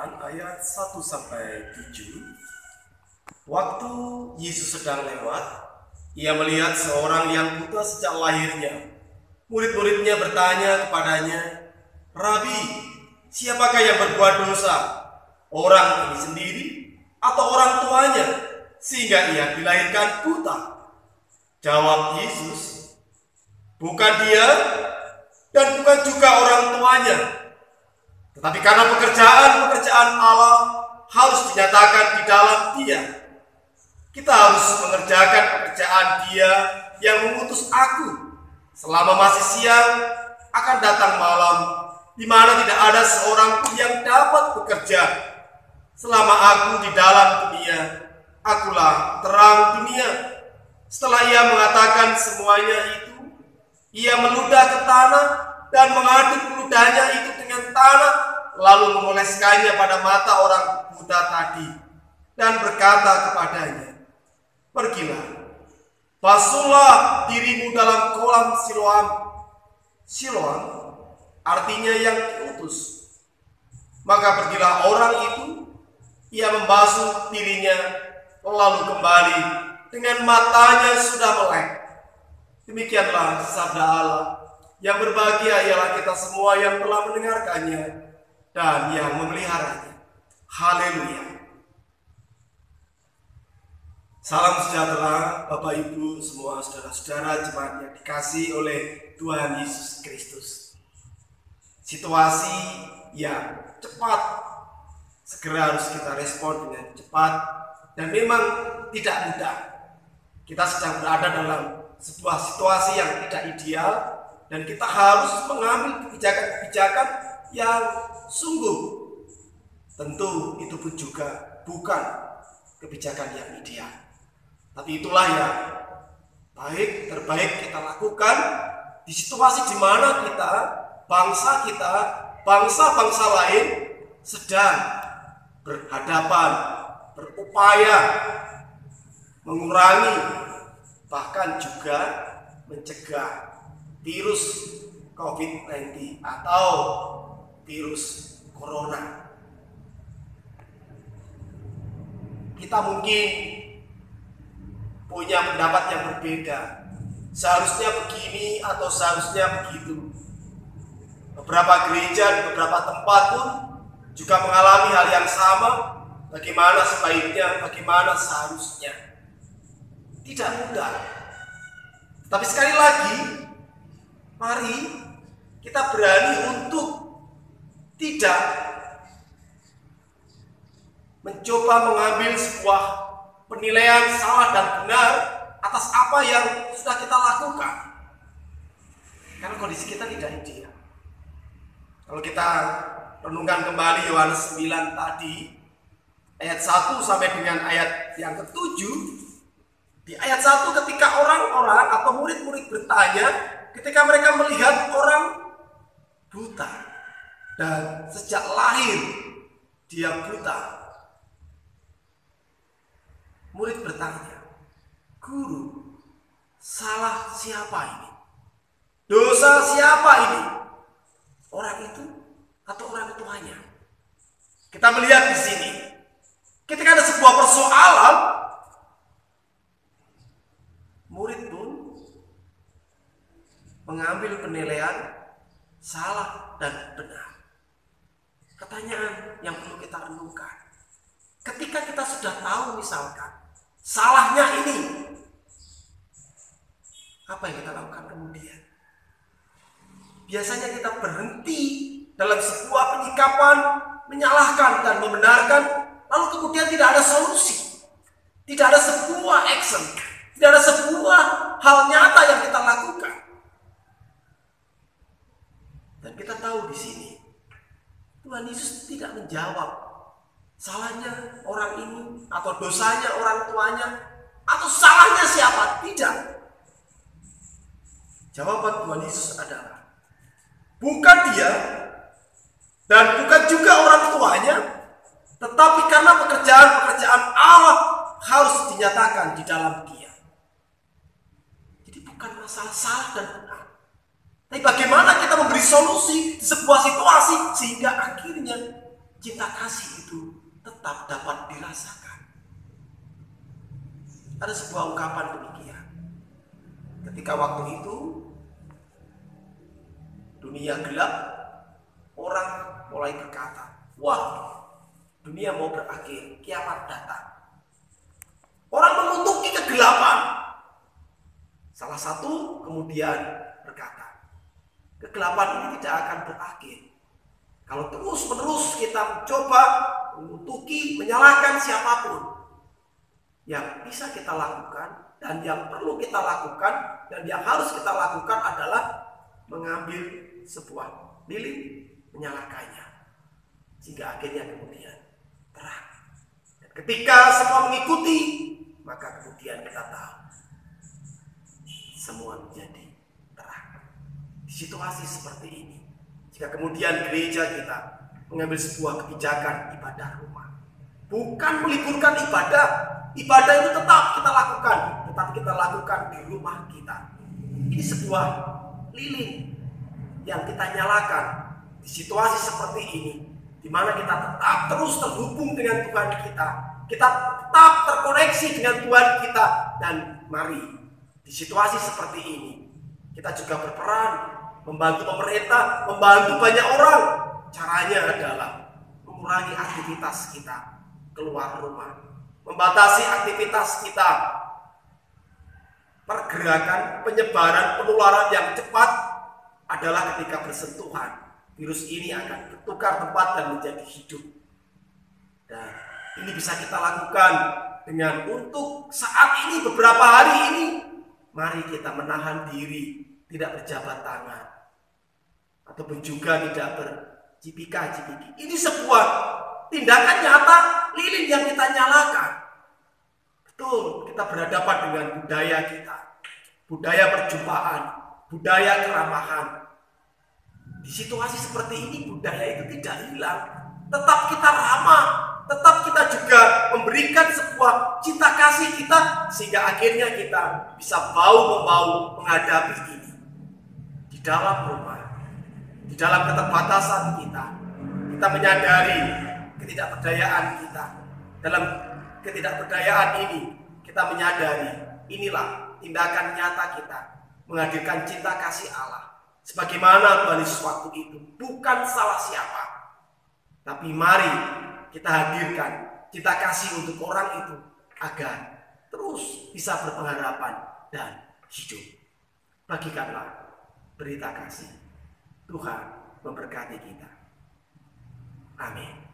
9 ayat 1 sampai 7. Waktu Yesus sedang lewat, ia melihat seorang yang buta sejak lahirnya. Murid-muridnya bertanya kepadanya, "Rabi, siapakah yang berbuat dosa? Orang ini sendiri atau orang tuanya sehingga ia dilahirkan buta?" Jawab Yesus, "Bukan dia dan bukan juga orang tuanya. Tetapi karena pekerjaan-pekerjaan Allah harus dinyatakan di dalam dia. Kita harus mengerjakan pekerjaan dia yang mengutus aku. Selama masih siang akan datang malam, di mana tidak ada seorang pun yang dapat bekerja. Selama aku di dalam dunia, akulah terang dunia." Setelah ia mengatakan semuanya itu, ia meludah ke tanah dan mengaduk ludahnya itu dengan tanah, lalu mengoleskannya pada mata orang buta tadi dan berkata kepadanya, "Pergilah, basuhlah dirimu dalam kolam Siloam." Siloam artinya yang diutus. Maka pergilah orang itu, ia membasuh dirinya, lalu kembali dengan matanya sudah melek. Demikianlah sabda Allah. Yang berbahagia ialah kita semua yang telah mendengarkannya dan yang memeliharanya. Haleluya. Salam sejahtera Bapak Ibu semua saudara-saudara jemaat yang dikasihi oleh Tuhan Yesus Kristus. Situasi yang cepat segera harus kita respon dengan cepat dan memang tidak mudah. Kita sedang berada dalam sebuah situasi yang tidak ideal dan kita harus mengambil kebijakan-kebijakan yang sungguh. Tentu itu pun juga bukan kebijakan yang ideal. Tapi itulah yang terbaik kita lakukan di situasi di mana kita, bangsa-bangsa lain sedang berhadapan, berupaya mengurangi, bahkan juga mencegah virus COVID-19 atau virus corona. Kita mungkin punya pendapat yang berbeda. Seharusnya begini atau seharusnya begitu. Beberapa gereja di beberapa tempat pun juga mengalami hal yang sama. Bagaimana sebaiknya, bagaimana seharusnya. Tidak mudah. Tapi sekali lagi, mari kita berani untuk tidak mencoba mengambil sebuah penilaian salah dan benar atas apa yang sudah kita lakukan. Karena kondisi kita tidak ideal. Kalau kita renungkan kembali Yohanes 9 tadi, ayat 1 sampai dengan ayat yang ke-7, di ayat 1 ketika orang-orang atau murid-murid bertanya, ketika mereka melihat orang buta dan sejak lahir dia buta. Murid bertanya, "Guru, salah siapa ini? Dosa siapa ini? Orang itu atau orang tuanya?" Kita melihat di sini, ketika ada sebuah persoalan, murid pun mengambil penilaian salah dan benar. Pertanyaan yang perlu kita renungkan, ketika kita sudah tahu misalkan salahnya ini, apa yang kita lakukan kemudian? Biasanya kita berhenti dalam sebuah penyikapan, menyalahkan dan membenarkan, lalu kemudian tidak ada solusi, tidak ada sebuah action, tidak ada sebuah hal nyata yang kita lakukan. Dan kita tahu di sini Tuhan Yesus tidak menjawab salahnya orang ini atau dosanya orang tuanya atau salahnya siapa, tidak. Jawaban Tuhan Yesus adalah bukan dia dan bukan juga orang tuanya, tetapi karena pekerjaan-pekerjaan Allah harus dinyatakan di dalam dia. Jadi bukan masalah salah dan benar, tapi bagaimana kita memberi solusi di sebuah situasi sehingga akhirnya cinta kasih itu tetap dapat dirasakan. Ada sebuah ungkapan demikian. Ketika waktu itu dunia gelap, orang mulai berkata, wah, dunia mau berakhir, kiamat datang. Orang mengutuki kegelapan. Salah satu kemudian berkata, kegelapan ini tidak akan berakhir kalau terus-menerus kita mencoba mengutuki, menyalahkan siapapun. Yang bisa kita lakukan dan yang perlu kita lakukan dan yang harus kita lakukan adalah mengambil sebuah lilin, menyalakannya, sehingga akhirnya kemudian terang. Dan ketika semua mengikuti, maka kemudian kita tahu semua menjadi terang. Di situasi seperti ini, jika kemudian gereja kita mengambil sebuah kebijakan ibadah rumah, bukan meliburkan ibadah, ibadah itu tetap kita lakukan, tetapi kita lakukan di rumah kita. Ini sebuah lilin yang kita nyalakan di situasi seperti ini, di mana kita tetap terus terhubung dengan Tuhan kita tetap terkoneksi dengan Tuhan kita, dan mari di situasi seperti ini kita juga berperan membantu pemerintah, membantu banyak orang. Caranya adalah mengurangi aktivitas kita keluar rumah, membatasi aktivitas kita. Pergerakan penyebaran penularan yang cepat adalah ketika bersentuhan, virus ini akan bertukar tempat dan menjadi hidup. Dan ini bisa kita lakukan dengan untuk saat ini, beberapa hari ini, mari kita menahan diri, tidak berjabat tangan, ataupun juga tidak bercipika-cipiki. Ini sebuah tindakan nyata, lilin yang kita nyalakan. Betul, kita berhadapan dengan budaya kita, budaya perjumpaan, budaya keramahan. Di situasi seperti ini budaya itu tidak hilang, tetap kita ramah, tetap kita juga memberikan sebuah cinta kasih kita, sehingga akhirnya kita bisa bau-membau menghadapi ini. Di dalam rumah, di dalam keterbatasan kita menyadari ketidakberdayaan kita. Dalam ketidakberdayaan ini, kita menyadari inilah tindakan nyata kita menghadirkan cinta kasih Allah. Sebagaimana Tuhan Yesus waktu itu, bukan salah siapa, tapi mari kita hadirkan cinta kasih untuk orang itu agar terus bisa berpengharapan dan hidup. Bagikanlah berita kasih. Tuhan memberkati kita. Amin.